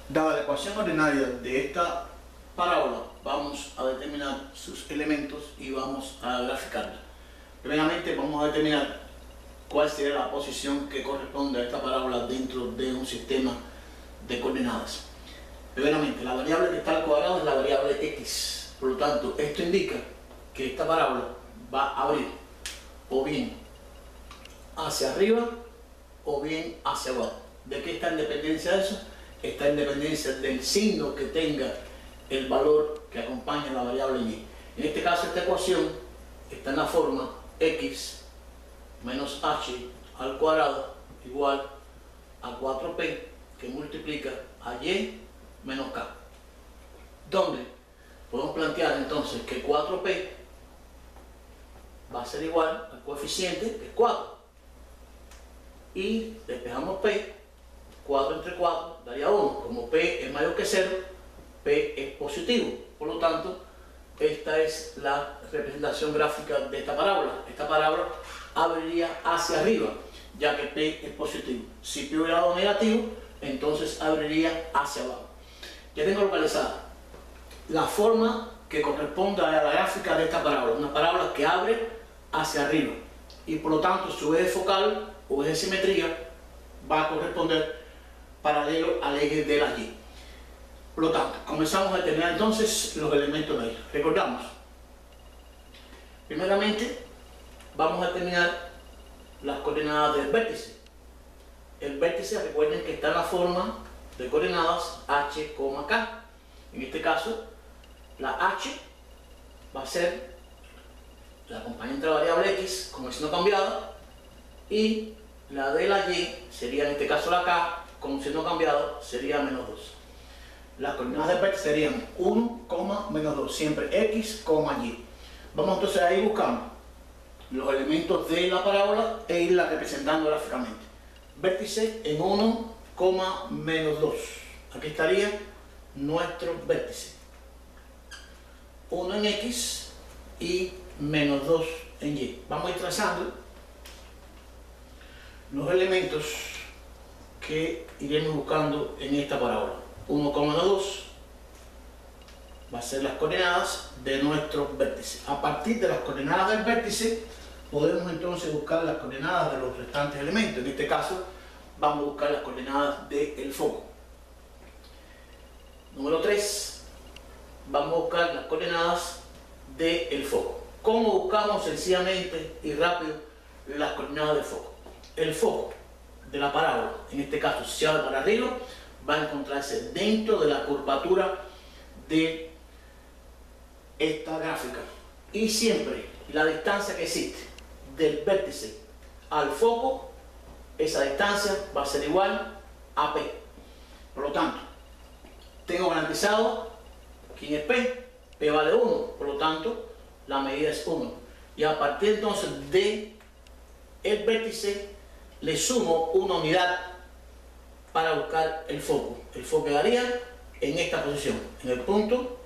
Dada la ecuación ordinaria de esta parábola, vamos a determinar sus elementos y vamos a graficarla. Primeramente vamos a determinar cuál sería la posición que corresponde a esta parábola dentro de un sistema de coordenadas. Primeramente, la variable que está al cuadrado es la variable x. Por lo tanto, esto indica que esta parábola va a abrir o bien hacia arriba o bien hacia abajo. ¿De qué está en dependencia de eso? Está en dependencia del signo que tenga el valor que acompaña la variable y. En este caso, esta ecuación está en la forma x menos h al cuadrado igual a 4p que multiplica a y menos k, donde podemos plantear entonces que 4p va a ser igual al coeficiente que es 4 y despejamos p, 4 entre 4 daría 1. Como p es mayor que 0, p es positivo, por lo tanto esta es la representación gráfica de esta parábola. Esta parábola abriría hacia arriba, ya que p es positivo. Si p hubiera dado negativo, entonces abriría hacia abajo. Ya tengo localizada la forma que corresponde a la gráfica de esta parábola, una parábola que abre hacia arriba y por lo tanto su eje focal o eje de simetría va a corresponder paralelo al eje de la y. Por lo tanto, comenzamos a determinar entonces los elementos de ella. Recordamos, primeramente vamos a determinar las coordenadas del vértice. El vértice, recuerden que está en la forma de coordenadas h, k. En este caso, la h va a ser la compañía de la variable x con el signo cambiado y la de la y sería en este caso la k con signo cambiado, sería menos 2. Las coordenadas del vértice serían 1, menos 2, siempre x, y. Vamos entonces a ir buscando los elementos de la parábola e irla representando gráficamente. Vértice en 1, menos 2. Aquí estaría nuestro vértice. 1 en x y menos 2 en y. Vamos a ir trazando los elementos que iremos buscando en esta parábola. 1, 2 va a ser las coordenadas de nuestro vértice. A partir de las coordenadas del vértice podemos entonces buscar las coordenadas de los restantes elementos. En este caso vamos a buscar las coordenadas del foco. Número 3, vamos a buscar las coordenadas del foco. ¿Cómo buscamos sencillamente y rápido las coordenadas del foco? El foco de la parábola, en este caso si se abre para arriba, va a encontrarse dentro de la curvatura de esta gráfica. Y siempre la distancia que existe del vértice al foco, esa distancia va a ser igual a p. Por lo tanto, tengo garantizado quién es p. P vale 1, por lo tanto la medida es 1. Y a partir entonces de el vértice le sumo una unidad para buscar el foco. El foco quedaría en esta posición, en el punto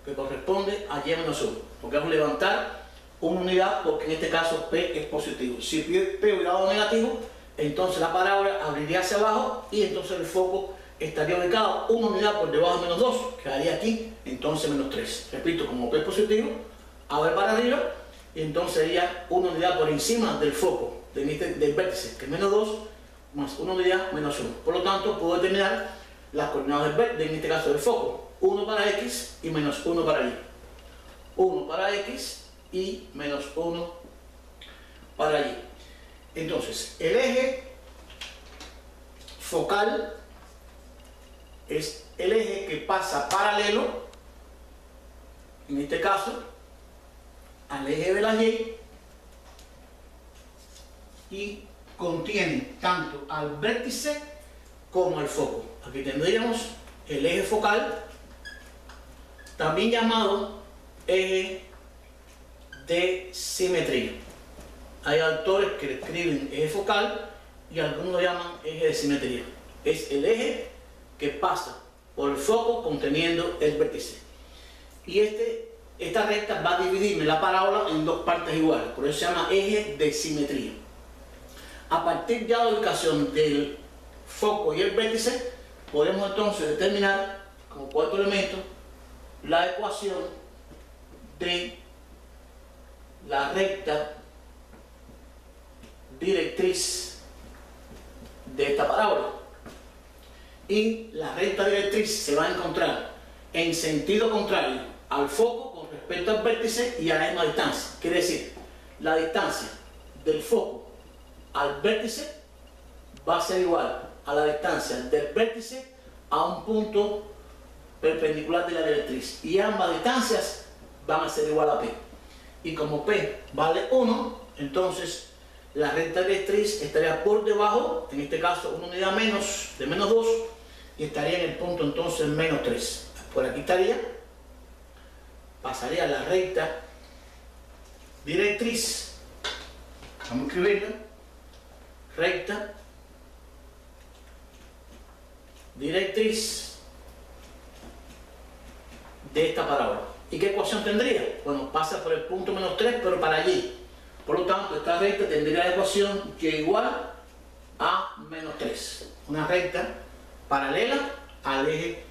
que corresponde a y menos 1. Porque vamos a levantar una unidad porque en este caso p es positivo. Si p hubiera dado negativo, entonces la parábola abriría hacia abajo y entonces el foco estaría ubicado una unidad por debajo de menos 2, quedaría aquí, entonces menos 3. Repito, como p es positivo, abre para arriba y entonces sería una unidad por encima del foco, del vértice, que es menos 2, más una unidad menos 1. Por lo tanto, puedo determinar las coordenadas en este caso del foco. 1 para x y menos 1 para y. 1 para x y menos 1 para y. Entonces, el eje focal es el eje que pasa paralelo, en este caso, al eje de la y contiene tanto al vértice como al foco. Aquí tendríamos el eje focal, también llamado eje de simetría. Hay autores que le escriben eje focal y algunos lo llaman eje de simetría. Es el eje que pasa por el foco conteniendo el vértice. Y esta recta va a dividirme la parábola en dos partes iguales, por eso se llama eje de simetría. A partir ya de la ubicación del foco y el vértice, podemos entonces determinar como cuarto elemento la ecuación de la recta directriz de esta parábola. Y la recta directriz se va a encontrar en sentido contrario al foco con respecto al vértice y a la misma distancia. Quiere decir, la distancia del foco al vértice va a ser igual a la distancia del vértice a un punto perpendicular de la directriz, y ambas distancias van a ser igual a P. Y como P vale 1, entonces la recta directriz estaría por debajo, en este caso una unidad menos de menos 2, y estaría en el punto entonces menos 3. Por aquí estaría, pasaría la recta directriz, vamos a escribirla, recta directriz de esta parábola. ¿Y qué ecuación tendría? Bueno, pasa por el punto menos 3, pero para allí. Por lo tanto, esta recta tendría la ecuación y igual a menos 3. Una recta paralela al eje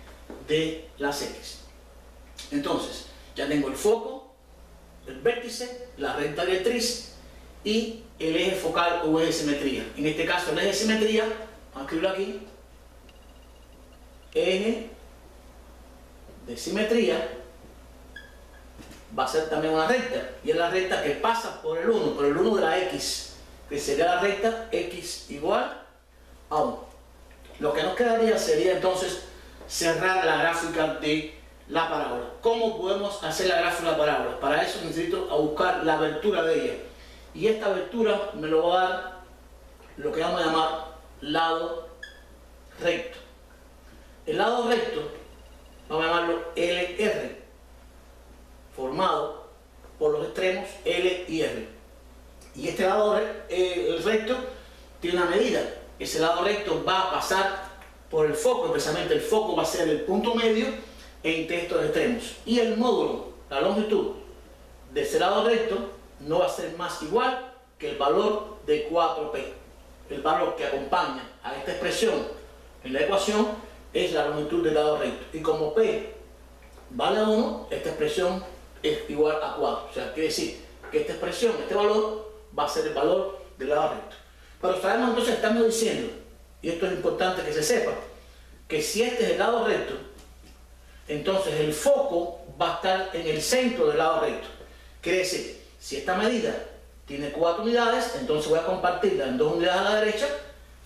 de las X. Entonces, ya tengo el foco, el vértice, la recta directriz y el eje focal o eje de simetría. En este caso, el eje de simetría, vamos a escribirlo aquí, eje de simetría va a ser también una recta, y es la recta que pasa por el 1 de la X, que sería la recta X igual a 1. Lo que nos quedaría sería entonces cerrar la gráfica de la parábola. ¿Cómo podemos hacer la gráfica de la parábola? Para eso necesito buscar la abertura de ella, y esta abertura me lo va a dar lo que vamos a llamar lado recto. El lado recto vamos a llamarlo LR, formado por los extremos L y R. Y este lado el recto tiene una medida. Ese lado recto va a pasar por el foco, precisamente el foco va a ser el punto medio entre estos extremos. Y el módulo, la longitud de ese lado recto no va a ser más igual que el valor de 4P. El valor que acompaña a esta expresión en la ecuación es la longitud del lado recto. Y como P vale 1, esta expresión es igual a 4. O sea, quiere decir que esta expresión, este valor, va a ser el valor del lado recto. Pero sabemos entonces, estamos diciendo, y esto es importante que se sepa, que si este es el lado recto, entonces el foco va a estar en el centro del lado recto. Quiere decir, si esta medida tiene 4 unidades, entonces voy a compartirla en 2 unidades a la derecha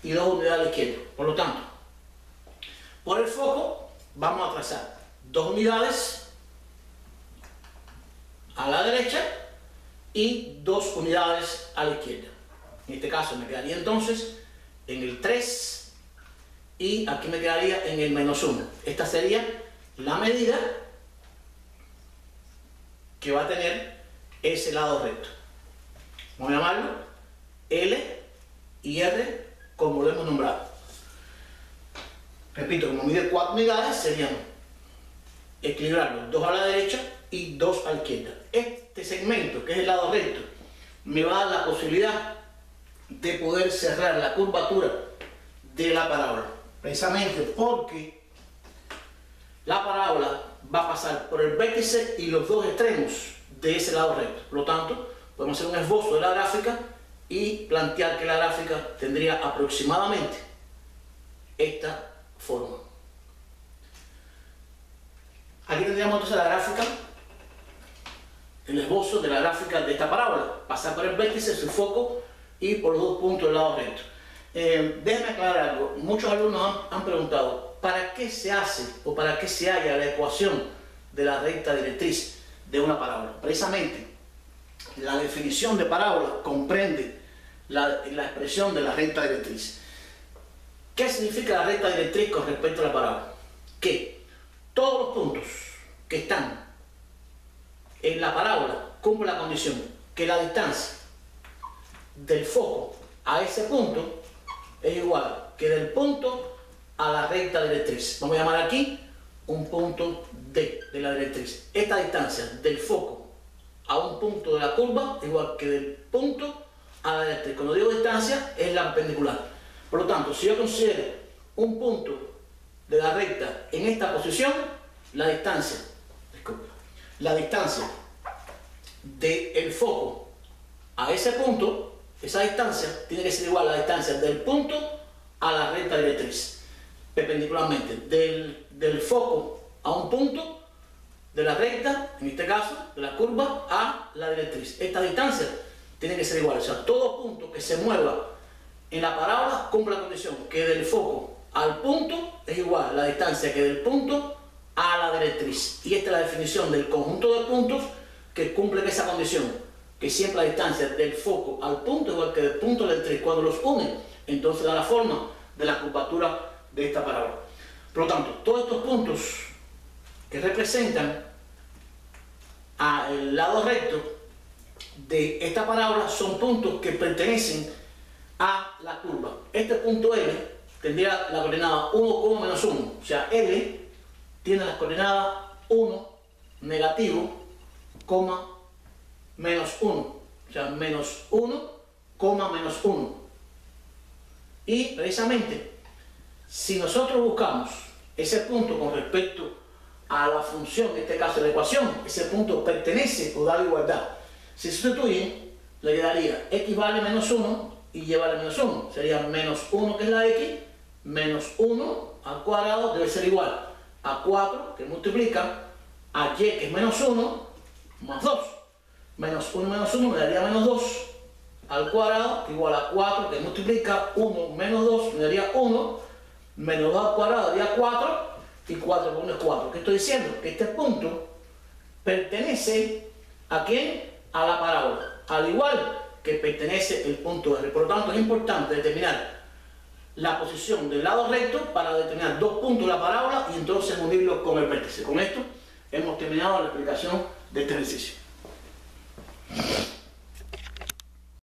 y 2 unidades a la izquierda. Por lo tanto, por el foco vamos a trazar 2 unidades a la derecha y 2 unidades a la izquierda. En este caso me quedaría entonces en el 3 y aquí me quedaría en el menos 1. Esta sería la medida que va a tener ese lado recto. Vamos a llamarlo L y R como lo hemos nombrado. Repito, como mide 4 unidades, serían equilibrarlos 2 a la derecha y 2 a la izquierda. Este segmento, que es el lado recto, me va a dar la posibilidad de poder cerrar la curvatura de la parábola, precisamente porque la parábola va a pasar por el vértice y los 2 extremos de ese lado recto. Por lo tanto, podemos hacer un esbozo de la gráfica y plantear que la gráfica tendría aproximadamente esta forma. Aquí tendríamos entonces la gráfica, el esbozo de la gráfica de esta parábola. Pasar por el vértice, su foco, y por los 2 puntos del lado recto. Déjenme aclarar algo. Muchos alumnos han preguntado ¿para qué se hace o para qué se halla la ecuación de la recta directriz de una parábola? Precisamente, la definición de parábola comprende la expresión de la recta directriz. ¿Qué significa la recta directriz con respecto a la parábola? Que todos los puntos que están en la parábola cumplen la condición que la distancia del foco a ese punto es igual que del punto a la recta directriz. Vamos a llamar aquí un punto D de la directriz. Esta distancia del foco a un punto de la curva es igual que del punto a la directriz. Cuando digo distancia, es la perpendicular. Por lo tanto, si yo considero un punto de la recta en esta posición, la distancia del foco a ese punto, esa distancia tiene que ser igual a la distancia del punto a la recta directriz, perpendicularmente, del foco a un punto de la recta, en este caso, de la curva a la directriz. Esta distancia tiene que ser igual, o sea, todo punto que se mueva en la parábola cumple la condición que del foco al punto es igual a la distancia que del punto a la directriz. Y esta es la definición del conjunto de puntos que cumplen esa condición, que siempre la distancia del foco al punto es igual que del punto a la directriz. Cuando los unen, entonces da la forma de la curvatura de esta parábola. Por lo tanto, todos estos puntos que representan al lado recto de esta parábola son puntos que pertenecen a la curva. Este punto L tendría la coordenada 1, menos 1, o sea, L tiene las coordenadas 1, negativo, menos 1, o sea, menos 1, menos 1. Y precisamente, si nosotros buscamos ese punto con respecto a la función, en este caso de la ecuación, ese punto pertenece o da la igualdad. Si sustituyen, le quedaría x vale menos 1 y y vale menos 1. Sería menos 1, que es la x, menos 1 al cuadrado debe ser igual a 4, que multiplica a y, que es menos 1, más 2. Menos 1 me daría menos 2 al cuadrado, igual a 4, que multiplica 1 menos 2, me daría 1, menos 2 al cuadrado daría 4, y 4 por 1 es 4. ¿Qué estoy diciendo? Que este punto pertenece ¿a quién? A la parábola, al igual que pertenece el punto R. Por lo tanto, es importante determinar la posición del lado recto para determinar dos puntos de la parábola y entonces unirlos con el vértice. Con esto hemos terminado la explicación de este ejercicio.